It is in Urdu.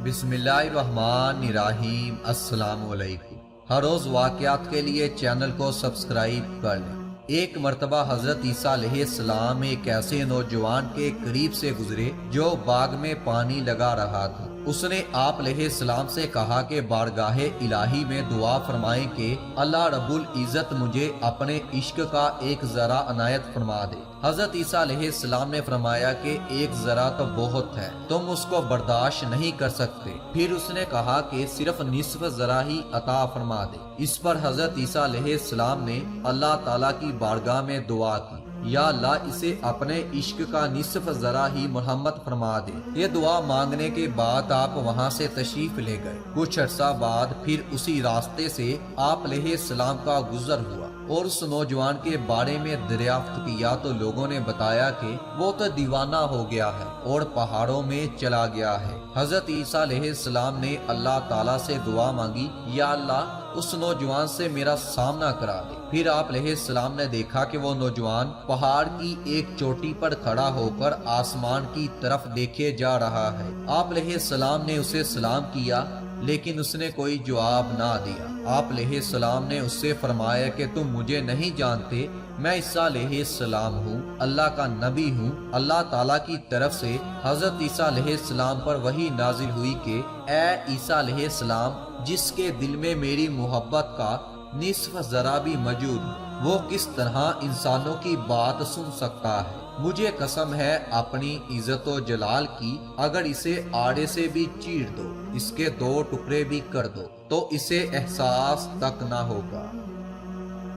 بسم اللہ الرحمن الرحیم۔ السلام علیکم۔ ہر روز واقعات کے لیے چینل کو سبسکرائب کر لیں۔ ایک مرتبہ حضرت عیسیٰ علیہ السلام ایک ایسے نوجوان کے قریب سے گزرے جو باغ میں پانی لگا رہا تھا۔ اس نے آپ علیہ السلام سے کہا کہ بارگاہ الہی میں دعا فرمائیں کہ اللہ رب العزت مجھے اپنے عشق کا ایک ذرہ عنایت فرما دے۔ حضرت عیسیٰ علیہ السلام نے فرمایا کہ ایک ذرہ تو بہت ہے، تم اس کو برداشت نہیں کر سکتے۔ پھر اس نے کہا کہ صرف نصف ذرہ ہی عطا فرما دے۔ اس پر حضرت عیسیٰ علیہ السلام نے اللہ تعالیٰ کی بارگاہ میں دعا کی، یا اللہ اسے اپنے عشق کا نصف ذرہ ہی مرحمت فرما دے۔ یہ دعا مانگنے کے بعد آپ وہاں سے تشریف لے گئے۔ کچھ عرصہ بعد پھر اسی راستے سے آپ علیہ السلام کا گزر ہوا اور اس نوجوان کے بارے میں دریافت کیا تو لوگوں نے بتایا کہ وہ تو دیوانہ ہو گیا ہے اور پہاڑوں میں چلا گیا ہے۔ حضرت عیسیٰ علیہ السلام نے اللہ تعالیٰ سے دعا مانگی، یا اللہ اس نوجوان سے میرا سامنا کرا دے۔ پھر آپ علیہ السلام نے دیکھا کہ وہ نوجوان پہاڑ کی ایک چوٹی پر کھڑا ہو کر آسمان کی طرف دیکھے جا رہا ہے۔ آپ علیہ السلام نے اسے سلام کیا لیکن اس نے کوئی جواب نہ دیا۔ آپ علیہ السلام نے اس سے فرمایا کہ تم مجھے نہیں جانتے، میں عیسیٰ علیہ السلام ہوں، اللہ کا نبی ہوں۔ اللہ تعالیٰ کی طرف سے حضرت عیسیٰ علیہ السلام پر وحی نازل ہوئی کہ اے عیسیٰ علیہ السلام، جس کے دل میں میری محبت کا نصف ذرہ بھی موجود ہے، وہ کس طرح انسانوں کی بات سن سکتا ہے؟ مجھے قسم ہے اپنی عزت و جلال کی، اگر اسے آڑے سے بھی چیر دو، اس کے 2 ٹکڑے بھی کر دو، تو اسے احساس تک نہ ہوگا۔